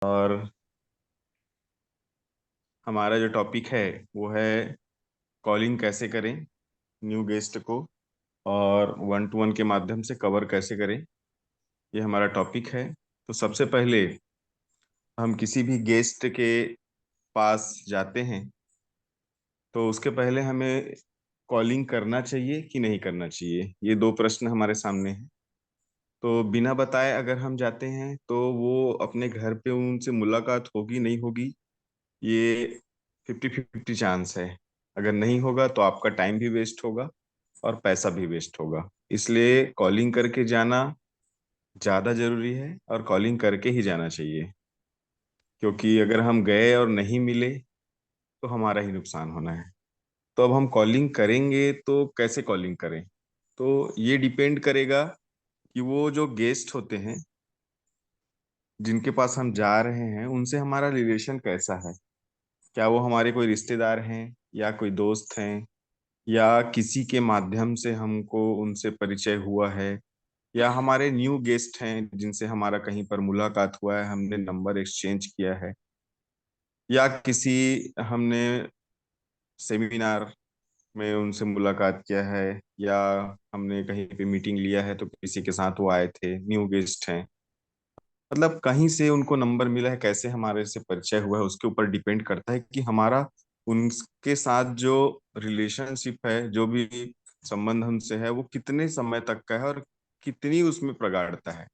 और हमारा जो टॉपिक है वो है कॉलिंग कैसे करें न्यू गेस्ट को और वन टू वन के माध्यम से कवर कैसे करें। ये हमारा टॉपिक है। तो सबसे पहले हम किसी भी गेस्ट के पास जाते हैं तो उसके पहले हमें कॉलिंग करना चाहिए कि नहीं करना चाहिए, ये दो प्रश्न हमारे सामने हैं। तो बिना बताए अगर हम जाते हैं तो वो अपने घर पे उनसे मुलाकात होगी नहीं होगी, ये 50-50 चांस है। अगर नहीं होगा तो आपका टाइम भी वेस्ट होगा और पैसा भी वेस्ट होगा। इसलिए कॉलिंग करके जाना ज़्यादा जरूरी है और कॉलिंग करके ही जाना चाहिए, क्योंकि अगर हम गए और नहीं मिले तो हमारा ही नुकसान होना है। तो अब हम कॉलिंग करेंगे तो कैसे कॉलिंग करें, तो ये डिपेंड करेगा कि वो जो गेस्ट होते हैं जिनके पास हम जा रहे हैं उनसे हमारा रिलेशन कैसा है। क्या वो हमारे कोई रिश्तेदार हैं या कोई दोस्त हैं या किसी के माध्यम से हमको उनसे परिचय हुआ है, या हमारे न्यू गेस्ट हैं जिनसे हमारा कहीं पर मुलाकात हुआ है, हमने नंबर एक्सचेंज किया है, या किसी हमने सेमिनार में उनसे मुलाकात किया है, या हमने कहीं पे मीटिंग लिया है तो किसी के साथ वो आए थे, न्यू गेस्ट हैं। मतलब कहीं से उनको नंबर मिला है, कैसे हमारे से परिचय हुआ है उसके ऊपर डिपेंड करता है कि हमारा उनके साथ जो रिलेशनशिप है, जो भी संबंध हमसे है, वो कितने समय तक का है और कितनी उसमें प्रगाढ़ता है।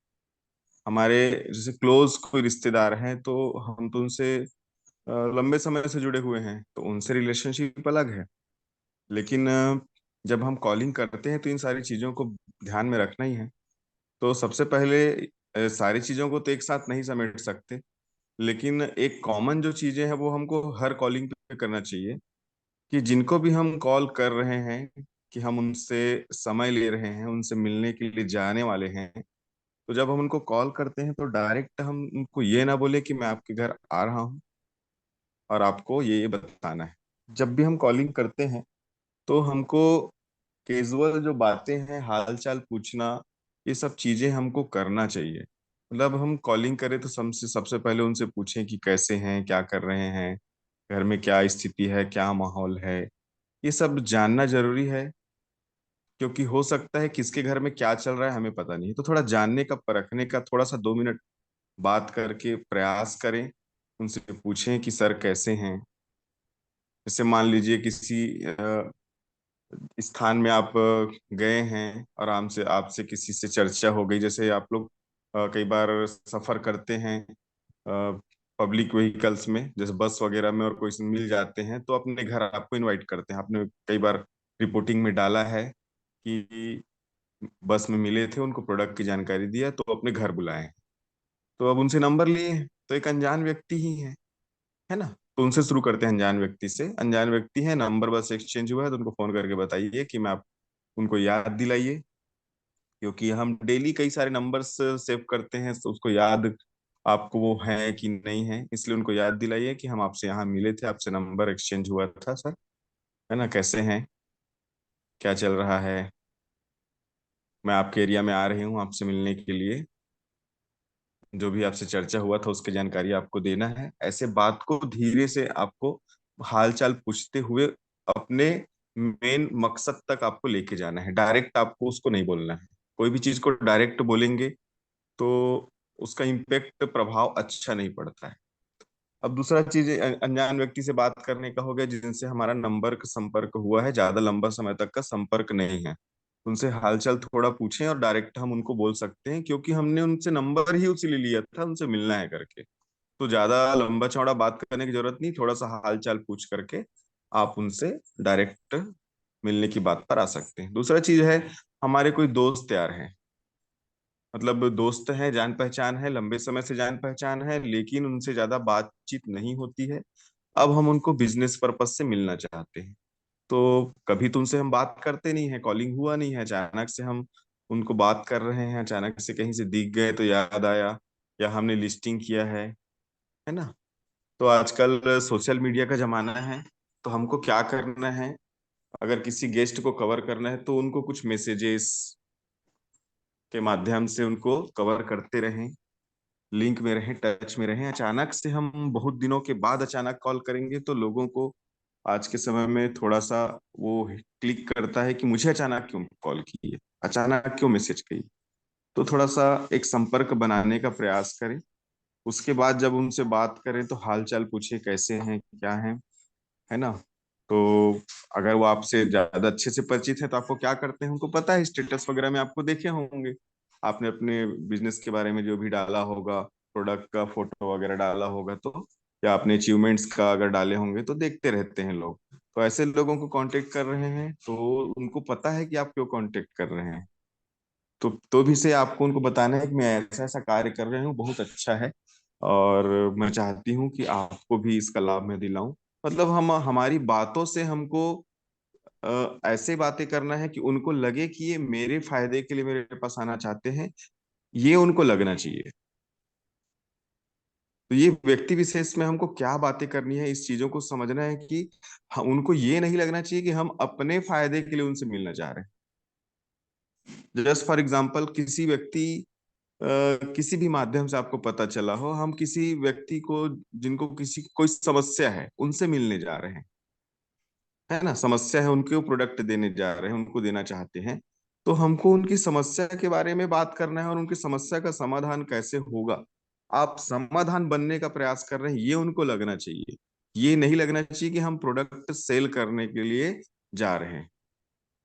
हमारे जैसे क्लोज कोई रिश्तेदार हैं तो हम तो उनसे लंबे समय से जुड़े हुए हैं तो उनसे रिलेशनशिप अलग है। लेकिन जब हम कॉलिंग करते हैं तो इन सारी चीजों को ध्यान में रखना ही है। तो सबसे पहले सारी चीजों को तो एक साथ नहीं समेट सकते, लेकिन एक कॉमन जो चीजें हैं वो हमको हर कॉलिंग पे करना चाहिए। कि जिनको भी हम कॉल कर रहे हैं, कि हम उनसे समय ले रहे हैं, उनसे मिलने के लिए जाने वाले हैं, तो जब हम उनको कॉल करते हैं तो डायरेक्ट हम उनको ये ना बोले कि मैं आपके घर आ रहा हूँ और आपको ये बताना है। जब भी हम कॉलिंग करते हैं तो हमको कैजुअल जो बातें हैं, हाल चाल पूछना, ये सब चीजें हमको करना चाहिए। मतलब हम कॉलिंग करें तो सबसे सबसे पहले उनसे पूछें कि कैसे हैं, क्या कर रहे हैं, घर में क्या स्थिति है, क्या माहौल है। ये सब जानना जरूरी है, क्योंकि हो सकता है किसके घर में क्या चल रहा है हमें पता नहीं। तो थोड़ा जानने का, परखने का, थोड़ा सा 2 मिनट बात करके प्रयास करें, उनसे पूछें कि सर कैसे हैं। जैसे मान लीजिए किसी स्थान में आप गए हैं और हमसे आपसे किसी से चर्चा हो गई, जैसे आप लोग कई बार सफर करते हैं पब्लिक व्हीकल्स में, जैसे बस वगैरह में, और कोई से मिल जाते हैं तो अपने घर आपको इनवाइट करते हैं। आपने कई बार रिपोर्टिंग में डाला है कि बस में मिले थे, उनको प्रोडक्ट की जानकारी दिया तो अपने घर बुलाए। तो अब उनसे नंबर लिए हैं तो एक अनजान व्यक्ति ही है ना। तो उनसे शुरू करते हैं, अनजान व्यक्ति से। अनजान व्यक्ति है, नंबर बस एक्सचेंज हुआ है तो उनको फोन करके बताइए कि मैं आप उनको याद दिलाइए, क्योंकि हम डेली कई सारे नंबर्स सेव करते हैं तो उसको याद आपको वो है कि नहीं है, इसलिए उनको याद दिलाइए कि हम आपसे यहाँ मिले थे, आपसे नंबर एक्सचेंज हुआ था सर, है ना, कैसे हैं, क्या चल रहा है, मैं आपके एरिया में आ रही हूँ आपसे मिलने के लिए, जो भी आपसे चर्चा हुआ था उसकी जानकारी आपको देना है। ऐसे बात को धीरे से आपको हाल चाल पूछते हुए अपने मेन मकसद तक आपको लेके जाना है। डायरेक्ट आपको उसको नहीं बोलना है। कोई भी चीज को डायरेक्ट बोलेंगे तो उसका इम्पेक्ट, प्रभाव अच्छा नहीं पड़ता है। अब दूसरा चीज अनजान व्यक्ति से बात करने का हो गया, जिनसे हमारा नंबर का संपर्क हुआ है, ज्यादा लंबा समय तक का संपर्क नहीं है। उनसे हालचाल थोड़ा पूछें और डायरेक्ट हम उनको बोल सकते हैं, क्योंकि हमने उनसे नंबर ही उसीलिए लिया था, उनसे मिलना है करके। तो ज्यादा लंबा चौड़ा बात करने की जरूरत नहीं, थोड़ा सा हालचाल पूछ करके आप उनसे डायरेक्ट मिलने की बात पर आ सकते हैं। दूसरा चीज है, हमारे कोई दोस्त यार हैं, मतलब दोस्त हैं, जान पहचान है, लंबे समय से जान पहचान है, लेकिन उनसे ज्यादा बातचीत नहीं होती है। अब हम उनको बिजनेस पर्पज से मिलना चाहते हैं, तो कभी तो उनसे हम बात करते नहीं है, कॉलिंग हुआ नहीं है, अचानक से हम उनको बात कर रहे हैं, अचानक से कहीं से दिख गए तो याद आया, या हमने लिस्टिंग किया है ना। तो आजकल सोशल मीडिया का जमाना है, तो हमको क्या करना है, अगर किसी गेस्ट को कवर करना है तो उनको कुछ मैसेजेस के माध्यम से उनको कवर करते रहें, लिंक में रहें, टच में रहें। अचानक से हम बहुत दिनों के बाद अचानक कॉल करेंगे तो लोगों को आज के समय में थोड़ा सा वो क्लिक करता है कि मुझे अचानक क्यों कॉल की है, अचानक क्यों मैसेज की। तो थोड़ा सा एक संपर्क बनाने का प्रयास करें। उसके बाद जब उनसे बात करें तो हाल चाल पूछे, कैसे हैं, क्या हैं, है ना। तो अगर वो आपसे ज्यादा अच्छे से परिचित है तो आपको क्या करते हैं उनको पता है, स्टेटस वगैरह में आपको देखे होंगे। आपने अपने बिजनेस के बारे में जो भी डाला होगा, प्रोडक्ट का फोटो वगैरह डाला होगा तो, या अपने अचीवमेंट्स का अगर डाले होंगे तो देखते रहते हैं लोग। तो ऐसे लोगों को कांटेक्ट कर रहे हैं तो उनको पता है कि आप क्यों कांटेक्ट कर रहे हैं। तो भी से आपको उनको बताना है कि मैं ऐसा ऐसा कार्य कर रही हूँ, बहुत अच्छा है, और मैं चाहती हूँ कि आपको भी इसका लाभ मैं दिलाऊं। मतलब हम हमारी बातों से हमको ऐसे बातें करना है कि उनको लगे कि ये मेरे फायदे के लिए मेरे पास आना चाहते हैं, ये उनको लगना चाहिए। तो ये व्यक्ति विशेष में हमको क्या बातें करनी है, इस चीजों को समझना है कि उनको ये नहीं लगना चाहिए कि हम अपने फायदे के लिए उनसे मिलना चाह रहे हैं। जस्ट फॉर एग्जाम्पल, किसी व्यक्ति किसी भी माध्यम से आपको पता चला हो, हम किसी व्यक्ति को जिनको किसी कोई समस्या है उनसे मिलने जा रहे हैं, है ना, समस्या है उनको प्रोडक्ट देने जा रहे हैं, उनको देना चाहते हैं। तो हमको उनकी समस्या के बारे में बात करना है और उनकी समस्या का समाधान कैसे होगा, आप समाधान बनने का प्रयास कर रहे हैं, ये उनको लगना चाहिए। ये नहीं लगना चाहिए कि हम प्रोडक्ट सेल करने के लिए जा रहे हैं।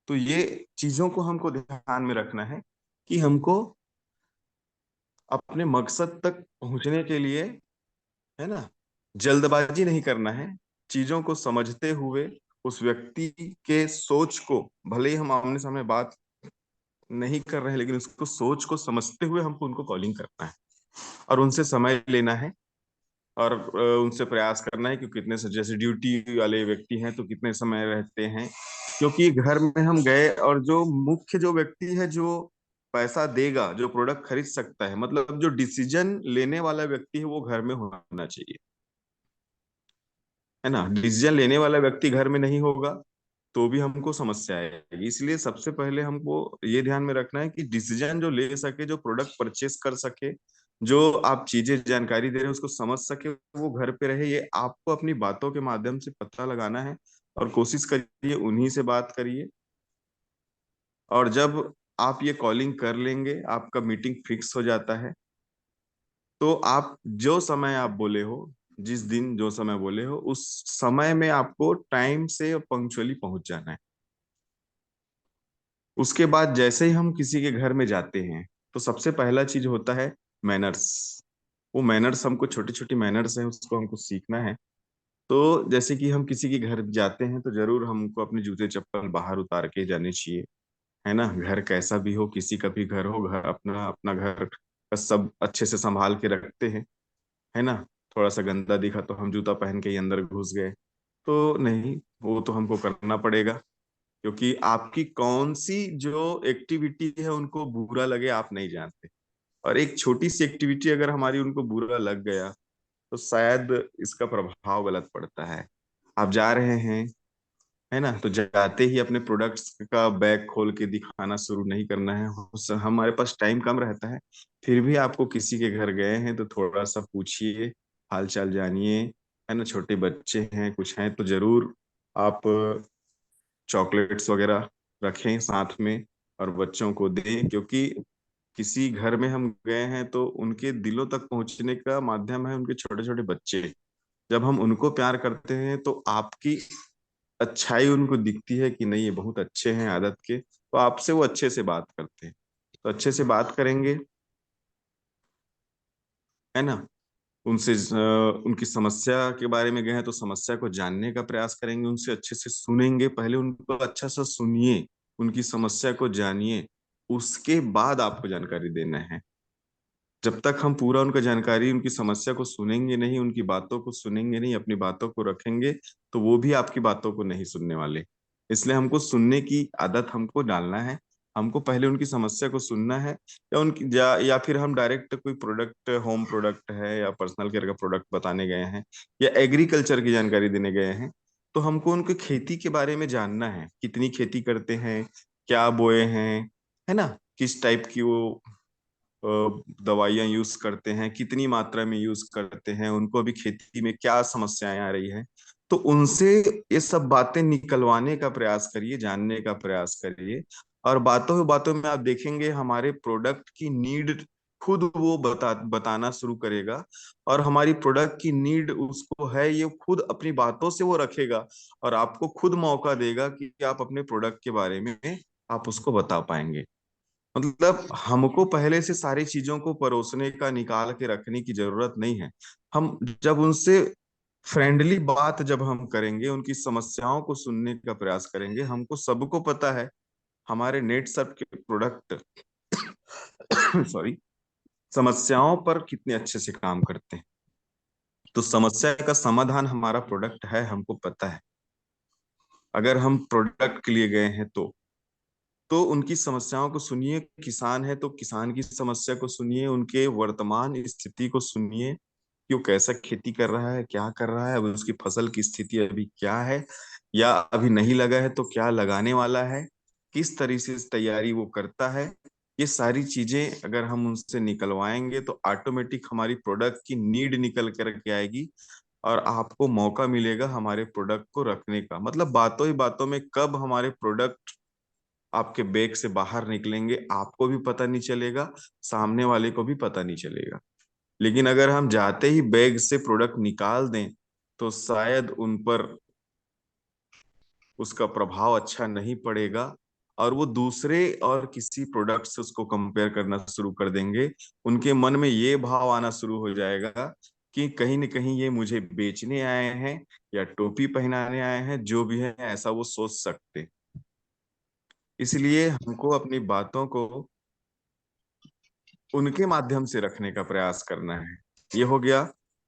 तो ये चीजों को हमको ध्यान में रखना है कि हमको अपने मकसद तक पहुंचने के लिए, है ना, जल्दबाजी नहीं करना है। चीजों को समझते हुए उस व्यक्ति के सोच को, भले ही हम आमने सामने बात नहीं कर रहे हैं, लेकिन उसको सोच को समझते हुए हमको उनको कॉलिंग करना है और उनसे समय लेना है। और उनसे प्रयास करना है कि कितने से, जैसे ड्यूटी वाले व्यक्ति हैं तो कितने समय रहते हैं, क्योंकि घर में हम गए और जो मुख्य जो व्यक्ति है जो पैसा देगा, जो प्रोडक्ट खरीद सकता है, मतलब जो डिसीजन लेने वाला व्यक्ति है वो घर में होना चाहिए, है ना। डिसीजन लेने वाला व्यक्ति घर में नहीं होगा तो भी हमको समस्या आएगी। इसलिए सबसे पहले हमको ये ध्यान में रखना है कि डिसीजन जो ले सके, जो प्रोडक्ट परचेस कर सके, जो आप चीजें जानकारी दे रहे हैं उसको समझ सके, वो घर पे रहे। ये आपको अपनी बातों के माध्यम से पता लगाना है और कोशिश करिए उन्हीं से बात करिए। और जब आप ये कॉलिंग कर लेंगे, आपका मीटिंग फिक्स हो जाता है, तो आप जो समय आप बोले हो, जिस दिन जो समय बोले हो, उस समय में आपको टाइम से पंक्चुअली पहुंच जाना है। उसके बाद जैसे ही हम किसी के घर में जाते हैं तो सबसे पहला चीज होता है मैनर्स। वो मैनर्स हमको, छोटी छोटी मैनर्स हैं, उसको हमको सीखना है। तो जैसे कि हम किसी के घर जाते हैं तो जरूर हमको अपने जूते चप्पल बाहर उतार के जाने चाहिए, है ना। घर कैसा भी हो, किसी का भी घर हो, घर अपना अपना घर का सब अच्छे से संभाल के रखते हैं, है ना। थोड़ा सा गंदा दिखा तो हम जूता पहन के ही अंदर घुस गए तो नहीं, वो तो हमको करना पड़ेगा, क्योंकि आपकी कौन सी जो एक्टिविटी है उनको बुरा लगे आप नहीं जानते। और एक छोटी सी एक्टिविटी अगर हमारी उनको बुरा लग गया तो शायद इसका प्रभाव गलत पड़ता है। आप जा रहे हैं, है ना, तो जाते ही अपने प्रोडक्ट्स का बैग खोल के दिखाना शुरू नहीं करना है। हमारे पास टाइम कम रहता है, फिर भी आपको किसी के घर गए हैं तो थोड़ा सा पूछिए, हाल चाल जानिए, है ना। छोटे बच्चे हैं, कुछ हैं तो जरूर आप चॉकलेट्स वगैरह रखें साथ में और बच्चों को दें, क्योंकि किसी घर में हम गए हैं तो उनके दिलों तक पहुंचने का माध्यम है उनके छोटे छोटे बच्चे। जब हम उनको प्यार करते हैं तो आपकी अच्छाई उनको दिखती है कि नहीं ये बहुत अच्छे हैं आदत के, तो आपसे वो अच्छे से बात करते हैं। तो अच्छे से बात करेंगे, है ना। उनसे उनकी समस्या के बारे में गए हैं तो समस्या को जानने का प्रयास करेंगे, उनसे अच्छे से सुनेंगे, पहले उनको अच्छा सा सुनिए, उनकी समस्या को जानिए, उसके बाद आपको जानकारी देना है। जब तक हम पूरा उनका जानकारी, उनकी समस्या को सुनेंगे नहीं, उनकी बातों को सुनेंगे नहीं, अपनी बातों को रखेंगे, तो वो भी आपकी बातों को नहीं सुनने वाले। इसलिए हमको सुनने की आदत हमको डालना है। हमको पहले उनकी समस्या को सुनना है, या फिर हम डायरेक्ट कोई प्रोडक्ट, होम प्रोडक्ट है या पर्सनल केयर का प्रोडक्ट बताने गए हैं या एग्रीकल्चर की जानकारी देने गए हैं, तो हमको उनके खेती के बारे में जानना है, कितनी खेती करते हैं, क्या बोए हैं, है ना, किस टाइप की वो दवाइयाँ यूज करते हैं, कितनी मात्रा में यूज करते हैं, उनको अभी खेती में क्या समस्याएं आ रही हैं। तो उनसे ये सब बातें निकलवाने का प्रयास करिए, जानने का प्रयास करिए। और बातों बातों में आप देखेंगे हमारे प्रोडक्ट की नीड खुद वो बताना शुरू करेगा। और हमारी प्रोडक्ट की नीड उसको है, ये खुद अपनी बातों से वो रखेगा और आपको खुद मौका देगा कि आप अपने प्रोडक्ट के बारे में आप उसको बता पाएंगे। मतलब हमको पहले से सारी चीजों को परोसने का, निकाल के रखने की जरूरत नहीं है। हम जब उनसे फ्रेंडली बात जब हम करेंगे, उनकी समस्याओं को सुनने का प्रयास करेंगे, हमको सबको पता है हमारे नेट सर्फ के प्रोडक्ट सॉरी, समस्याओं पर कितने अच्छे से काम करते हैं। तो समस्या का समाधान हमारा प्रोडक्ट है, हमको पता है। अगर हम प्रोडक्ट के लिए गए हैं तो उनकी समस्याओं को सुनिए। किसान है तो किसान की समस्या को सुनिए, उनके वर्तमान स्थिति को सुनिए कि वो कैसा खेती कर रहा है, क्या कर रहा है, अब उसकी फसल की स्थिति अभी क्या है, या अभी नहीं लगा है तो क्या लगाने वाला है, किस तरीके से तैयारी वो करता है। ये सारी चीजें अगर हम उनसे निकलवाएंगे तो ऑटोमेटिक हमारी प्रोडक्ट की नीड निकल करके आएगी और आपको मौका मिलेगा हमारे प्रोडक्ट को रखने का। मतलब बातों ही बातों में कब हमारे प्रोडक्ट आपके बैग से बाहर निकलेंगे आपको भी पता नहीं चलेगा, सामने वाले को भी पता नहीं चलेगा। लेकिन अगर हम जाते ही बैग से प्रोडक्ट निकाल दें तो शायद उन पर उसका प्रभाव अच्छा नहीं पड़ेगा और वो दूसरे और किसी प्रोडक्ट से उसको कंपेयर करना शुरू कर देंगे। उनके मन में ये भाव आना शुरू हो जाएगा कि कहीं न कहीं ये मुझे बेचने आए हैं या टोपी पहनाने आए हैं, जो भी है ऐसा वो सोच सकते। इसलिए हमको अपनी बातों को उनके माध्यम से रखने का प्रयास करना है। ये हो गया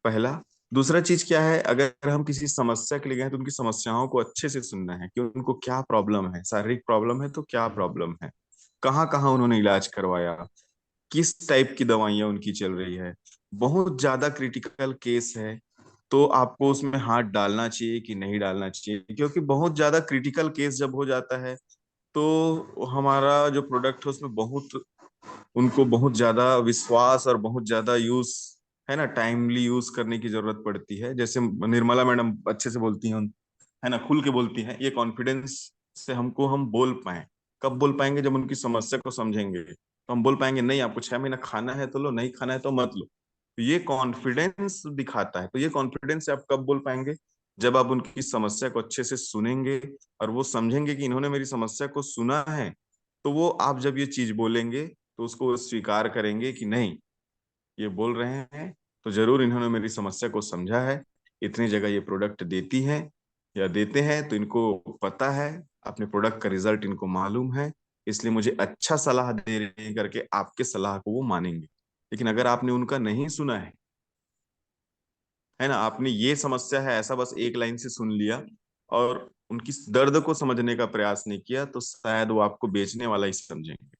पहला। दूसरा चीज क्या है, अगर हम किसी समस्या के लिए गए हैं तो उनकी समस्याओं को अच्छे से सुनना है कि उनको क्या प्रॉब्लम है। शारीरिक प्रॉब्लम है तो क्या प्रॉब्लम है, कहाँ कहाँ उन्होंने इलाज करवाया, किस टाइप की दवाइयाँ उनकी चल रही है। बहुत ज्यादा क्रिटिकल केस है तो आपको उसमें हाथ डालना चाहिए कि नहीं डालना चाहिए, क्योंकि बहुत ज्यादा क्रिटिकल केस जब हो जाता है तो हमारा जो प्रोडक्ट है उसमें बहुत, उनको बहुत ज्यादा विश्वास और बहुत ज्यादा यूज, है ना, टाइमली यूज करने की जरूरत पड़ती है। जैसे निर्मला मैडम अच्छे से बोलती हैं, है ना, खुल के बोलती हैं, ये कॉन्फिडेंस से हमको हम बोल पाए। कब बोल पाएंगे, जब उनकी समस्या को समझेंगे तो हम बोल पाएंगे नहीं आपको 6 महीना खाना है तो लो, नहीं खाना है तो मत लो। तो ये कॉन्फिडेंस दिखाता है। तो ये कॉन्फिडेंस आप कब बोल पाएंगे, जब आप उनकी समस्या को अच्छे से सुनेंगे और वो समझेंगे कि इन्होंने मेरी समस्या को सुना है। तो वो आप जब ये चीज बोलेंगे तो उसको स्वीकार करेंगे कि नहीं, ये बोल रहे हैं तो जरूर इन्होंने मेरी समस्या को समझा है। इतनी जगह ये प्रोडक्ट देती है या देते हैं तो इनको पता है, अपने प्रोडक्ट का रिजल्ट इनको मालूम है, इसलिए मुझे अच्छा सलाह दे रहे हैं करके आपके सलाह को वो मानेंगे। लेकिन अगर आपने उनका नहीं सुना है ना, आपने ये समस्या है ऐसा बस एक लाइन से सुन लिया और उनकी दर्द को समझने का प्रयास नहीं किया, तो शायद वो आपको बेचने वाला ही समझेंगे।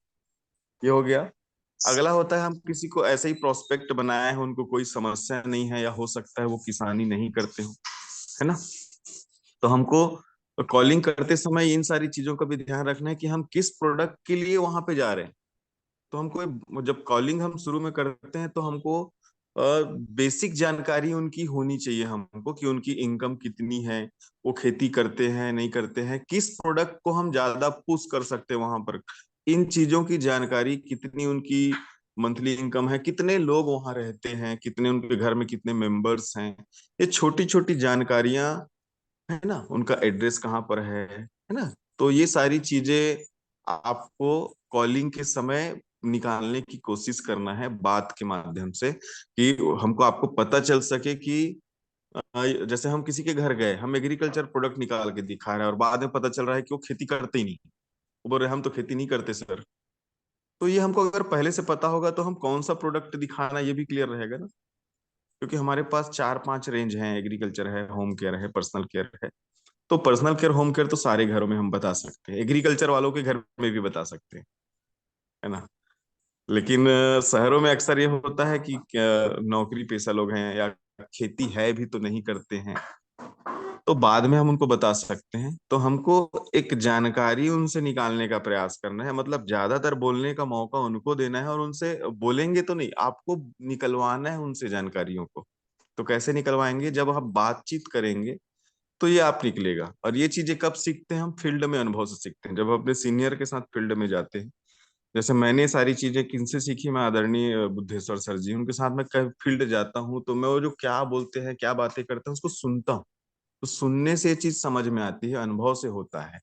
ये हो गया। अगला होता है हम किसी को ऐसे ही प्रोस्पेक्ट बनाया है, उनको कोई समस्या नहीं है या हो सकता है वो किसानी नहीं करते हो, है ना। तो हमको कॉलिंग करते समय इन सारी चीजों का भी ध्यान रखना है कि हम किस प्रोडक्ट के लिए वहां पे जा रहे हैं। तो हमको जब कॉलिंग हम शुरू में करते हैं तो हमको बेसिक जानकारी उनकी होनी चाहिए हमको, कि उनकी इनकम कितनी है, वो खेती करते हैं नहीं करते हैं, किस प्रोडक्ट को हम ज्यादा पुश कर सकते हैं वहां पर। इन चीजों की जानकारी, कितनी उनकी मंथली इनकम है, कितने लोग वहां रहते हैं, कितने उनके घर में कितने मेंबर्स हैं, ये छोटी छोटी जानकारियां, है ना, उनका एड्रेस कहाँ पर है ना। तो ये सारी चीजें आपको कॉलिंग के समय निकालने की कोशिश करना है बात के माध्यम से, कि हमको आपको पता चल सके कि जैसे हम किसी के घर गए, हम एग्रीकल्चर प्रोडक्ट निकाल के दिखा रहे हैं और बाद में पता चल रहा है कि वो खेती करते ही नहीं। वो बोल रहे हम तो खेती नहीं करते सर। तो ये हमको अगर पहले से पता होगा तो हम कौन सा प्रोडक्ट दिखाना ये भी क्लियर रहेगा ना। क्योंकि हमारे पास 4-5 रेंज हैं, एग्रीकल्चर है, होम केयर है, पर्सनल केयर है। तो पर्सनल केयर होम केयर तो सारे घरों में हम बता सकते हैं, एग्रीकल्चर वालों के घर में भी बता सकते हैं, है ना। लेकिन शहरों में अक्सर ये होता है कि नौकरी पेशा लोग हैं या खेती है भी तो नहीं करते हैं। तो बाद में हम उनको बता सकते हैं। तो हमको एक जानकारी उनसे निकालने का प्रयास करना है, मतलब ज्यादातर बोलने का मौका उनको देना है, और उनसे बोलेंगे तो नहीं, आपको निकलवाना है उनसे जानकारियों को। तो कैसे निकलवाएंगे? जब आप बातचीत करेंगे तो ये आप निकलेगा। और ये चीजें कब सीखते हैं? हम फील्ड में अनुभव से सीखते हैं, जब अपने सीनियर के साथ फील्ड में जाते हैं। जैसे मैंने सारी चीजें किनसे सीखी? मैं आदरणीय बुद्धेश्वर सर जी, उनके साथ मैं फील्ड जाता हूँ, तो मैं वो जो क्या बोलते हैं, क्या बातें करते हैं, उसको सुनता हूँ। तो सुनने से ये चीज समझ में आती है, अनुभव से होता है।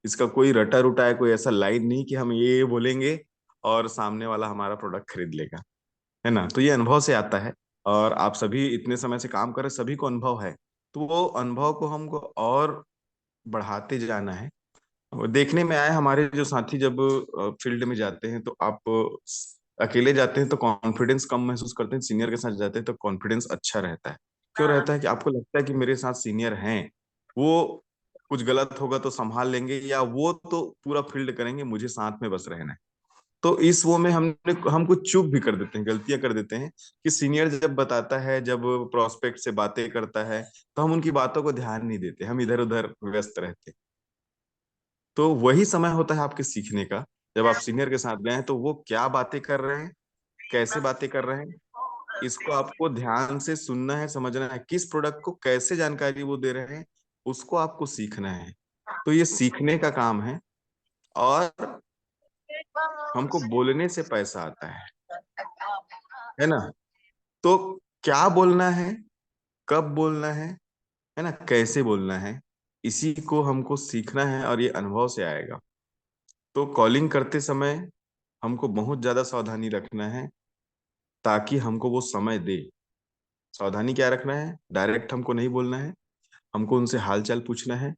इसका कोई रटा रुटा है, कोई ऐसा लाइन नहीं कि हम ये बोलेंगे और सामने वाला हमारा प्रोडक्ट खरीद लेगा, है ना। तो ये अनुभव से आता है। और आप सभी इतने समय से काम कर रहे, सभी को अनुभव है। तो वो अनुभव को हमको और बढ़ाते जाना है। और देखने में आया, हमारे जो साथी जब फील्ड में जाते हैं, तो आप अकेले जाते हैं तो कॉन्फिडेंस कम महसूस करते हैं, सीनियर के साथ जाते हैं तो कॉन्फिडेंस अच्छा रहता है। क्यों रहता है? कि आपको लगता है कि मेरे साथ सीनियर हैं, वो कुछ गलत होगा तो संभाल लेंगे, या वो तो पूरा फील्ड करेंगे, मुझे साथ में बस रहना है। तो इस वो में हम कुछ चूक भी कर देते हैं, गलतियां कर देते हैं, कि सीनियर जब बताता है, जब प्रोस्पेक्ट से बातें करता है, तो हम उनकी बातों को ध्यान नहीं देते, हम इधर उधर व्यस्त रहते हैं। तो वही समय होता है आपके सीखने का। जब आप सीनियर के साथ गए हैं, तो वो क्या बातें कर रहे हैं, कैसे बातें कर रहे हैं, इसको आपको ध्यान से सुनना है, समझना है, किस प्रोडक्ट को कैसे जानकारी वो दे रहे हैं, उसको आपको सीखना है। तो ये सीखने का काम है। और हमको बोलने से पैसा आता है ना। तो क्या बोलना है, कब बोलना है ना, कैसे बोलना है, इसी को हमको सीखना है, और ये अनुभव से आएगा। तो कॉलिंग करते समय हमको बहुत ज्यादा सावधानी रखना है, ताकि हमको वो समय दे। सावधानी क्या रखना है? डायरेक्ट हमको नहीं बोलना है, हमको उनसे हाल चाल पूछना है,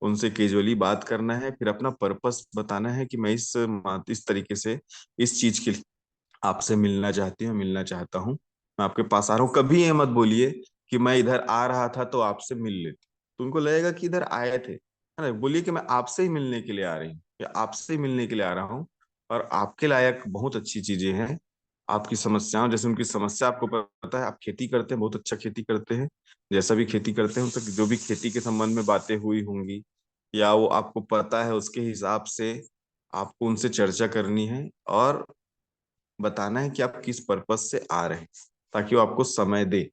उनसे कैजुअली बात करना है, फिर अपना पर्पस बताना है कि मैं इस तरीके से इस चीज के लिए आपसे मिलना चाहती हूँ, मिलना चाहता हूँ, मैं आपके पास आ रहा हूँ। कभी ये मत बोलिए कि मैं इधर आ रहा था तो आपसे मिल लेते, तो उनको लगेगा कि इधर आए थे, है ना। बोलिए कि मैं आपसे ही मिलने के लिए आ रही हूँ, या आपसे ही मिलने के लिए आ रहा हूँ, और आपके लायक बहुत अच्छी चीजें हैं। आपकी समस्याओं, जैसे उनकी समस्या आपको पता है, आप खेती करते हैं, बहुत अच्छा खेती करते हैं, जैसा भी खेती करते हैं, तो जो भी खेती के संबंध में बातें हुई होंगी, या वो आपको पता है, उसके हिसाब से आपको उनसे चर्चा करनी है, और बताना है कि आप किस पर्पस से आ रहे हैं, ताकि वो आपको समय दे।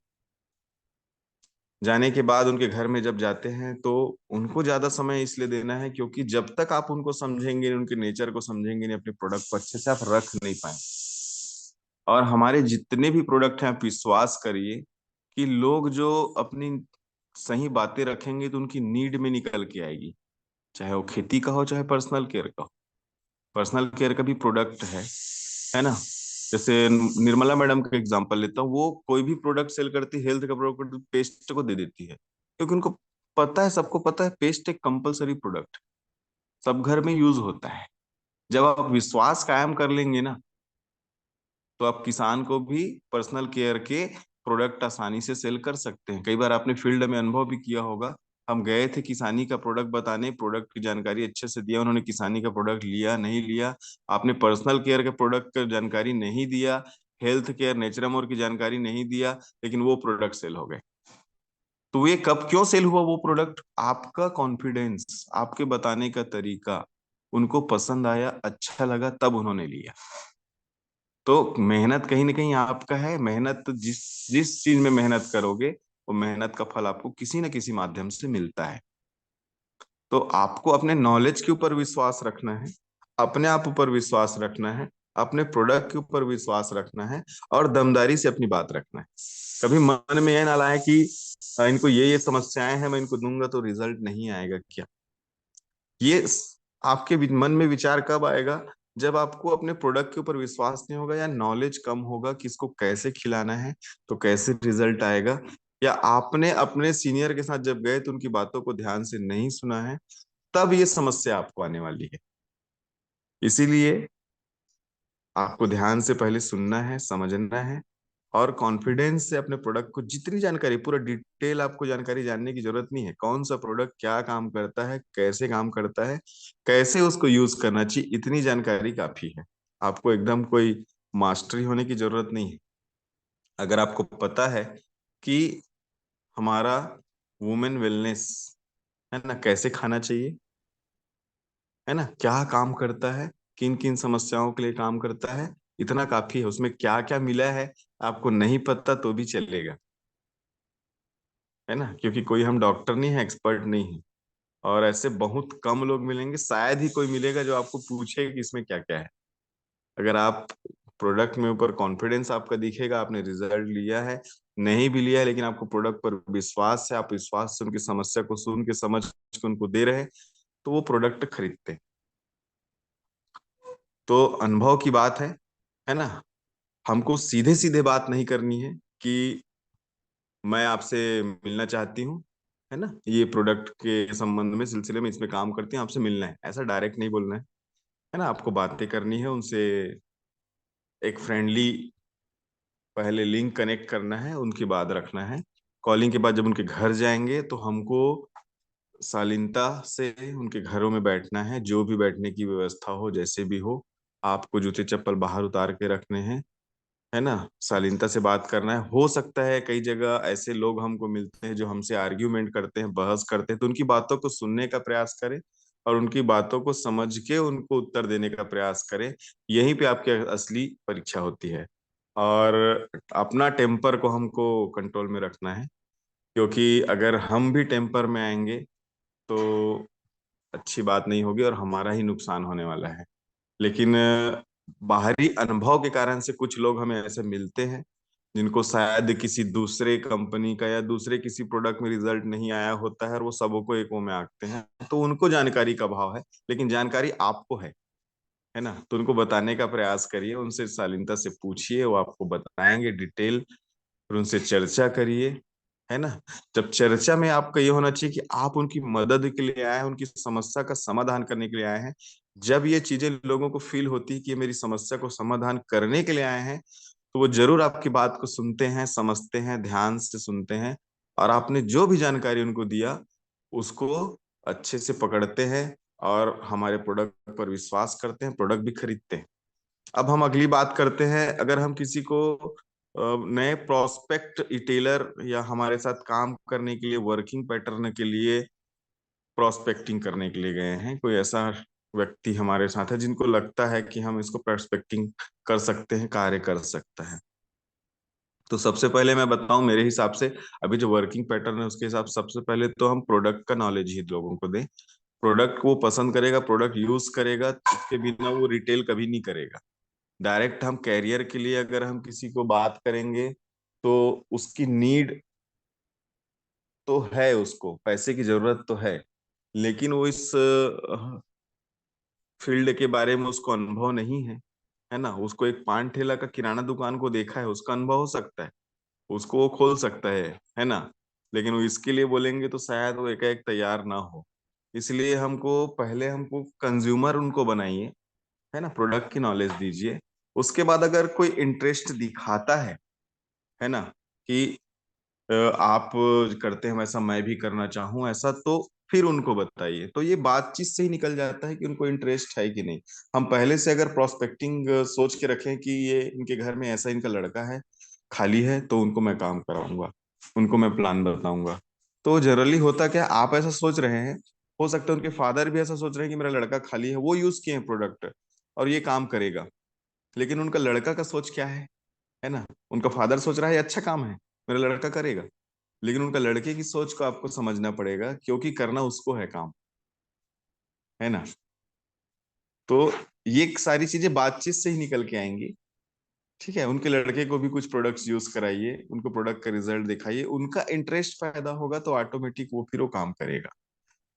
जाने के बाद उनके घर में जब जाते हैं, तो उनको ज्यादा समय इसलिए देना है, क्योंकि जब तक आप उनको समझेंगे नहीं, उनके नेचर को समझेंगे नहीं, अपने प्रोडक्ट को अच्छे से आप रख नहीं पाएंगे। और हमारे जितने भी प्रोडक्ट हैं, आप विश्वास करिए कि लोग जो अपनी सही बातें रखेंगे, तो उनकी नीड में निकल के आएगी। चाहे वो खेती का हो, चाहे पर्सनल केयर का हो। पर्सनल केयर का भी प्रोडक्ट है ना। जैसे निर्मला मैडम का एग्जांपल लेता हूँ, वो कोई भी प्रोडक्ट सेल करती है, हेल्थ का प्रोडक्ट, पेस्ट को दे देती है, क्योंकि उनको पता है, सबको पता है, पेस्ट एक कंपलसरी प्रोडक्ट, सब घर में यूज होता है। जब आप विश्वास कायम कर लेंगे ना, तो आप किसान को भी पर्सनल केयर के प्रोडक्ट आसानी से सेल कर सकते हैं। कई बार आपने फील्ड में अनुभव भी किया होगा, हम गए थे किसानी का प्रोडक्ट बताने, प्रोडक्ट की जानकारी अच्छे से दिया, उन्होंने किसानी का प्रोडक्ट लिया नहीं लिया, आपने पर्सनल केयर के प्रोडक्ट का जानकारी नहीं दिया, हेल्थ केयर नेचुरमोर की जानकारी नहीं दिया, लेकिन वो प्रोडक्ट सेल हो गए। तो ये कब, क्यों सेल हुआ वो प्रोडक्ट? आपका कॉन्फिडेंस, आपके बताने का तरीका उनको पसंद आया, अच्छा लगा, तब उन्होंने लिया। तो मेहनत कहीं ना कहीं आपका है। मेहनत, जिस जिस चीज में मेहनत करोगे, वो मेहनत का फल आपको किसी न किसी माध्यम से मिलता है। तो आपको अपने नॉलेज के ऊपर विश्वास रखना है, अपने आप ऊपर विश्वास रखना है, अपने प्रोडक्ट के ऊपर विश्वास रखना है, और दमदारी से अपनी बात रखना है। कभी मन में यह ना लाए कि इनको ये समस्याएं हैं, मैं इनको दूंगा तो रिजल्ट नहीं आएगा क्या। ये आपके मन में विचार कब आएगा? जब आपको अपने प्रोडक्ट के ऊपर विश्वास नहीं होगा, या नॉलेज कम होगा कि इसको कैसे खिलाना है, तो कैसे रिजल्ट आएगा। या आपने अपने सीनियर के साथ जब गए, तो उनकी बातों को ध्यान से नहीं सुना है, तब ये समस्या आपको आने वाली है। इसीलिए आपको ध्यान से पहले सुनना है, समझना है, और कॉन्फिडेंस से अपने प्रोडक्ट को, जितनी जानकारी, पूरा डिटेल आपको जानकारी जानने की जरूरत नहीं है, कौन सा प्रोडक्ट क्या काम करता है, कैसे काम करता है, कैसे उसको यूज करना चाहिए, इतनी जानकारी काफी है। आपको एकदम कोई मास्टरी होने की जरूरत नहीं है। अगर आपको पता है कि हमारा वुमेन वेलनेस, है ना, कैसे खाना चाहिए, है ना, क्या काम करता है, किन किन समस्याओं के लिए काम करता है, इतना काफी है। उसमें क्या क्या मिला है आपको नहीं पता तो भी चलेगा, है ना, क्योंकि कोई हम डॉक्टर नहीं है, एक्सपर्ट नहीं है। और ऐसे बहुत कम लोग मिलेंगे, शायद ही कोई मिलेगा जो आपको पूछे कि इसमें क्या क्या है। अगर आप प्रोडक्ट में ऊपर कॉन्फिडेंस आपका दिखेगा, आपने रिजल्ट लिया है, नहीं भी लिया है, लेकिन आपको प्रोडक्ट पर विश्वास है, आप विश्वास से उनकी समस्या को सुन के समझ के उनको दे रहे हैं, तो वो प्रोडक्ट खरीदते हैं। तो अनुभव की बात है ना। हमको सीधे सीधे बात नहीं करनी है कि मैं आपसे मिलना चाहती हूँ, है ना, ये प्रोडक्ट के संबंध में, सिलसिले में, इसमें काम करती हैं, आपसे मिलना है, ऐसा डायरेक्ट नहीं बोलना है ना। आपको बातें करनी है उनसे, एक फ्रेंडली पहले लिंक कनेक्ट करना है, उनकी बात रखना है। कॉलिंग के बाद जब उनके घर जाएंगे तो हमको शालीनता से उनके घरों में बैठना है, जो भी बैठने की व्यवस्था हो, जैसे भी हो। आपको जूते चप्पल बाहर उतार के रखने हैं, है ना, शालीनता से बात करना है। हो सकता है कई जगह ऐसे लोग हमको मिलते हैं जो हमसे आर्ग्यूमेंट करते हैं, बहस करते हैं, तो उनकी बातों को सुनने का प्रयास करें और उनकी बातों को समझ के उनको उत्तर देने का प्रयास करें। यहीं पे आपकी असली परीक्षा होती है। और अपना टेम्पर को हमको कंट्रोल में रखना है, क्योंकि अगर हम भी टेम्पर में आएंगे तो अच्छी बात नहीं होगी और हमारा ही नुकसान होने वाला है। लेकिन बाहरी अनुभव के कारण से कुछ लोग हमें ऐसे मिलते हैं जिनको शायद किसी दूसरे कंपनी का या दूसरे किसी प्रोडक्ट में रिजल्ट नहीं आया होता है, और वो सबको एक वो में आंकते हैं, तो उनको जानकारी का अभाव है। लेकिन जानकारी आपको है ना, तो उनको बताने का प्रयास करिए, उनसे शालीनता से पूछिए, वो आपको बताएंगे डिटेल, फिर उनसे चर्चा करिए, है ना। जब चर्चा में आपका ये होना चाहिए कि आप उनकी मदद के लिए आए हैं, उनकी समस्या का समाधान करने के लिए आए हैं। जब ये चीजें लोगों को फील होती है कि ये मेरी समस्या को समाधान करने के लिए आए हैं, तो वो जरूर आपकी बात को सुनते हैं, समझते हैं, ध्यान से सुनते हैं, और आपने जो भी जानकारी उनको दिया उसको अच्छे से पकड़ते हैं और हमारे प्रोडक्ट पर विश्वास करते हैं, प्रोडक्ट भी खरीदते हैं। अब हम अगली बात करते हैं, अगर हम किसी को नए प्रोस्पेक्ट रिटेलर या हमारे साथ काम करने के लिए, वर्किंग पैटर्न के लिए प्रोस्पेक्टिंग करने के लिए गए हैं, कोई ऐसा व्यक्ति हमारे साथ है जिनको लगता है कि हम इसको प्रोस्पेक्टिंग कर सकते हैं, कार्य कर सकता है, तो सबसे पहले मैं बताऊं मेरे हिसाब से, अभी जो वर्किंग पैटर्न है उसके हिसाब से सबसे पहले तो हम प्रोडक्ट का नॉलेज ही लोगों को दें। प्रोडक्ट को वो पसंद करेगा, प्रोडक्ट यूज करेगा, उसके बिना वो रिटेल कभी नहीं करेगा। डायरेक्ट हम कैरियर के लिए अगर हम किसी को बात करेंगे तो उसकी नीड तो है, उसको पैसे की जरूरत तो है, लेकिन वो इस फील्ड के बारे में उसको अनुभव नहीं है ना। उसको एक पान ठेला का किराना दुकान को देखा है, उसका अनुभव हो सकता है, उसको वो खोल सकता है ना, लेकिन वो इसके लिए बोलेंगे तो शायद वो एकाएक तैयार ना हो। इसलिए हमको पहले हमको कंज्यूमर उनको बनाइए, है ना, प्रोडक्ट की नॉलेज दीजिए। उसके बाद अगर कोई इंटरेस्ट दिखाता है ना, कि आप करते हैं वैसा मैं भी करना चाहूं ऐसा, तो फिर उनको बताइए। तो ये बातचीत से ही निकल जाता है कि उनको इंटरेस्ट है कि नहीं। हम पहले से अगर प्रोस्पेक्टिंग सोच के रखें कि ये इनके घर में ऐसा इनका लड़का है, खाली है, तो उनको मैं काम कराऊंगा, उनको मैं प्लान बताऊंगा। तो जनरली होता क्या, आप ऐसा सोच रहे हैं, हो सकता है उनके फादर भी ऐसा सोच रहे हैं कि मेरा लड़का खाली है, वो यूज किए हैं प्रोडक्ट और ये काम करेगा, लेकिन उनका लड़का का सोच क्या है ना। उनका फादर सोच रहा है ये अच्छा काम है, मेरा लड़का करेगा, लेकिन उनका लड़के की सोच को आपको समझना पड़ेगा, क्योंकि करना उसको है काम, है ना। तो ये सारी चीजें बातचीत से ही निकल के आएंगी। ठीक है, उनके लड़के को भी कुछ प्रोडक्ट्स यूज कराइए, उनको प्रोडक्ट का रिजल्ट दिखाइए, उनका इंटरेस्ट पैदा होगा तो ऑटोमेटिक वो फिर वो काम करेगा।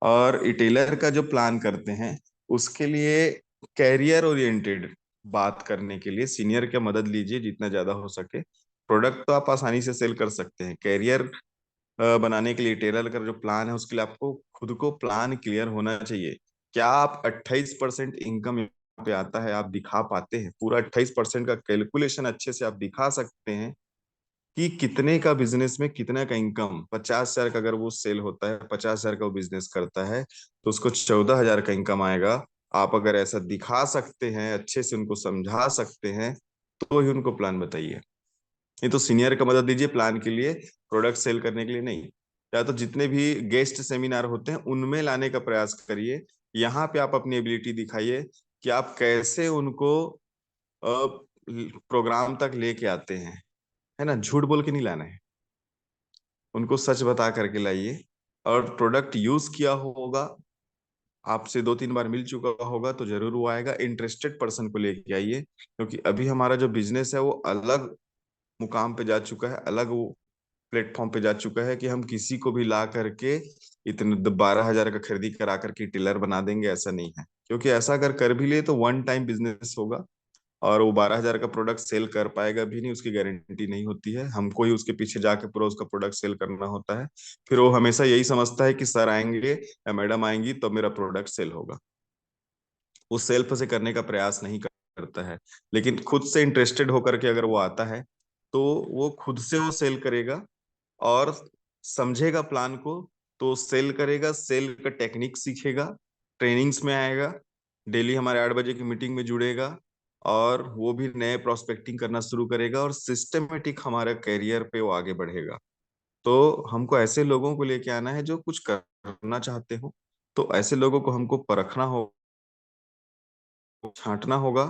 और रिटेलर का जो प्लान करते हैं उसके लिए कैरियर ओरिएंटेड बात करने के लिए सीनियर की मदद लीजिए जितना ज्यादा हो सके। प्रोडक्ट तो आप आसानी से सेल कर सकते हैं, कैरियर बनाने के लिए टेलर का जो प्लान है उसके लिए आपको खुद को प्लान क्लियर होना चाहिए। क्या आप 28% इनकम यहाँ पे आता है आप दिखा पाते हैं, पूरा 28% का कैलकुलेशन अच्छे से आप दिखा सकते हैं कि कितने का बिजनेस में कितना का इनकम, 50,000 का अगर वो सेल होता है, 50,000 का वो बिजनेस करता है, तो उसको 14,000 का इनकम आएगा। आप अगर ऐसा दिखा सकते हैं, अच्छे से उनको समझा सकते हैं, तो ही उनको प्लान बताइए। ये तो सीनियर का मदद दीजिए प्लान के लिए, प्रोडक्ट सेल करने के लिए नहीं। या तो जितने भी गेस्ट सेमिनार होते हैं उनमें लाने का प्रयास करिए। यहाँ पे आप अपनी एबिलिटी दिखाइए कि आप कैसे उनको प्रोग्राम तक लेके आते हैं, है ना। झूठ बोल के नहीं लाना है, उनको सच बता करके लाइए। और प्रोडक्ट यूज किया होगा, आपसे 2-3 बार मिल चुका होगा तो जरूर वो आएगा। इंटरेस्टेड पर्सन को लेके आइए, क्योंकि अभी हमारा जो बिजनेस है वो अलग मुकाम पे जा चुका है, अलग वो प्लेटफॉर्म पे जा चुका है कि हम किसी को भी ला करके इतने 12,000 का खरीदी करा करके टीलर बना देंगे, ऐसा नहीं है। क्योंकि ऐसा अगर कर भी ले तो वन टाइम बिजनेस होगा, और वो 12,000 का प्रोडक्ट सेल कर पाएगा भी नहीं, उसकी गारंटी नहीं होती है। हमको ही उसके पीछे जाके पूरा उसका प्रोडक्ट सेल करना होता है। फिर वो हमेशा यही समझता है कि सर आएंगे या मैडम आएंगी तो मेरा प्रोडक्ट सेल होगा। वो सेल्फ से करने का प्रयास नहीं करता है। लेकिन खुद से इंटरेस्टेड होकर के अगर वो आता है तो वो खुद से वो सेल करेगा और समझेगा प्लान को, तो सेल करेगा, सेल का टेक्निक सीखेगा, ट्रेनिंग्स में आएगा, डेली हमारे 8 बजे की मीटिंग में जुड़ेगा, और वो भी नए प्रोस्पेक्टिंग करना शुरू करेगा और सिस्टमेटिक हमारे करियर पे वो आगे बढ़ेगा। तो हमको ऐसे लोगों को लेके आना है जो कुछ करना चाहते हो। तो ऐसे लोगों को हमको परखना हो, छांटना होगा।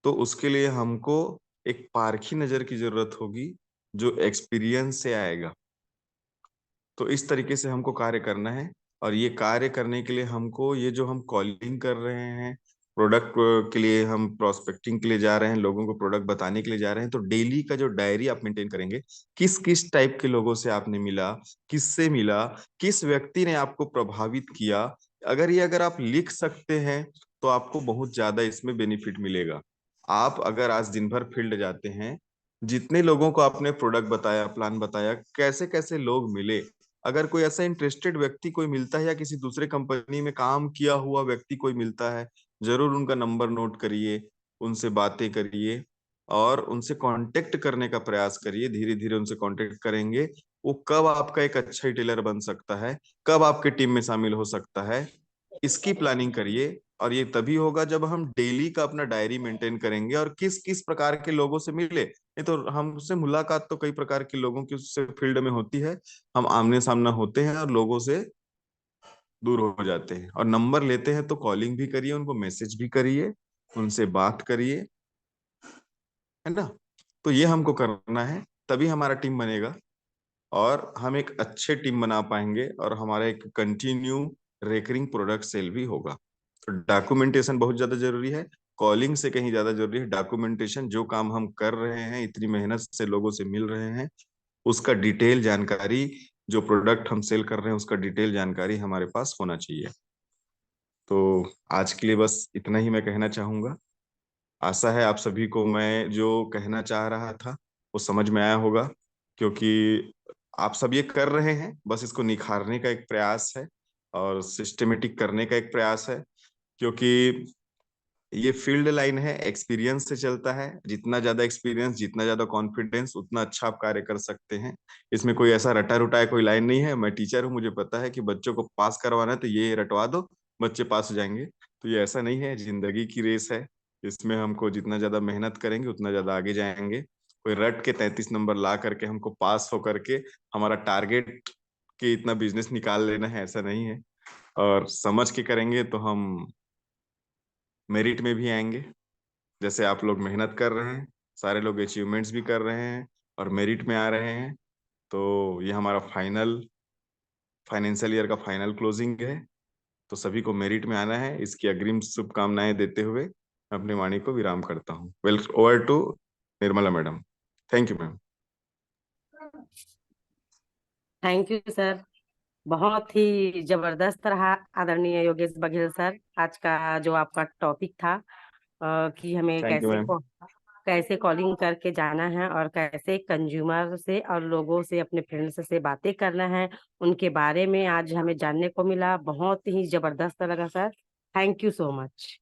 तो उसके लिए हमको एक पारखी नजर की जरूरत होगी, जो एक्सपीरियंस से आएगा। तो इस तरीके से हमको कार्य करना है। और ये कार्य करने के लिए हमको, ये जो हम कॉलिंग कर रहे हैं, प्रोडक्ट के लिए हम प्रोस्पेक्टिंग के लिए जा रहे हैं, लोगों को प्रोडक्ट बताने के लिए जा रहे हैं, तो डेली का जो डायरी आप मेंटेन करेंगे, किस किस टाइप के लोगों से आपने मिला, किससे मिला, किस व्यक्ति ने आपको प्रभावित किया, अगर आप लिख सकते हैं तो आपको बहुत ज्यादा इसमें बेनिफिट मिलेगा। आप अगर आज दिन भर फील्ड जाते हैं, जितने लोगों को आपने प्रोडक्ट बताया, प्लान बताया, कैसे कैसे लोग मिले, अगर कोई ऐसा इंटरेस्टेड व्यक्ति कोई मिलता है या किसी दूसरे कंपनी में काम किया हुआ व्यक्ति कोई मिलता है, जरूर उनका नंबर नोट करिए, उनसे बातें करिए और उनसे कांटेक्ट करने का प्रयास करिए। धीरे धीरे उनसे कांटेक्ट करेंगे, वो कब आपका एक अच्छा टेलर बन सकता है, कब आपके टीम में शामिल हो सकता है, इसकी प्लानिंग करिए। और ये तभी होगा जब हम डेली का अपना डायरी मेंटेन करेंगे और किस किस प्रकार के लोगों से मिले। नहीं तो हमसे मुलाकात तो कई प्रकार के लोगों की उससे फील्ड में होती है, हम आमने सामना होते हैं और लोगों से दूर हो जाते हैं। और नंबर लेते हैं तो कॉलिंग भी करिए, उनको मैसेज भी करिए, उनसे बात करिए, है ना। तो ये हमको करना है, तभी हमारा टीम बनेगा और हम एक अच्छे टीम बना पाएंगे और हमारा एक कंटिन्यू रेकरिंग प्रोडक्ट सेल भी होगा। तो डॉक्यूमेंटेशन बहुत ज्यादा जरूरी है, कॉलिंग से कहीं ज्यादा जरूरी है डॉक्यूमेंटेशन। जो काम हम कर रहे हैं, इतनी मेहनत से लोगों से मिल रहे हैं, उसका डिटेल जानकारी, जो प्रोडक्ट हम सेल कर रहे हैं उसका डिटेल जानकारी हमारे पास होना चाहिए। तो आज के लिए बस इतना ही मैं कहना चाहूंगा। आशा है आप सभी को मैं जो कहना चाह रहा था वो समझ में आया होगा, क्योंकि आप सब ये कर रहे हैं, बस इसको निखारने का एक प्रयास है और सिस्टमेटिक करने का एक प्रयास है। क्योंकि ये फील्ड लाइन है, एक्सपीरियंस से चलता है। जितना ज्यादा एक्सपीरियंस, जितना ज्यादा कॉन्फिडेंस, उतना अच्छा आप कार्य कर सकते हैं। इसमें कोई ऐसा रटा रुटाया कोई लाइन नहीं है। मैं टीचर हूँ, मुझे पता है कि बच्चों को पास करवाना है तो ये रटवा दो, बच्चे पास हो जाएंगे। तो ये ऐसा नहीं है, जिंदगी की रेस है। इसमें हमको जितना ज्यादा मेहनत करेंगे उतना ज्यादा आगे जाएंगे। कोई रट के 33 नंबर ला करके हमको पास हो करके हमारा टारगेट के इतना बिजनेस निकाल लेना है, ऐसा नहीं है। और समझ के करेंगे तो हम मेरिट में भी आएंगे। जैसे आप लोग मेहनत कर रहे हैं, सारे लोग अचीवमेंट्स भी कर रहे हैं और मेरिट में आ रहे हैं। तो ये हमारा फाइनेंशियल ईयर का फाइनल क्लोजिंग है। तो सभी को मेरिट में आना है, इसकी अग्रिम शुभकामनाएं देते हुए मैं अपनी वाणी को विराम करता हूँ। Well, over to Nirmala madam. Thank you ma'am. Thank you sir. बहुत ही जबरदस्त रहा आदरणीय योगेश बघेल सर। आज का जो आपका टॉपिक था कि हमें थैंक यू मैम। कैसे कॉलिंग करके जाना है और कैसे कंज्यूमर से और लोगों से, अपने फ्रेंड्स से बातें करना है, उनके बारे में आज हमें जानने को मिला। बहुत ही जबरदस्त लगा sir. Thank you so much.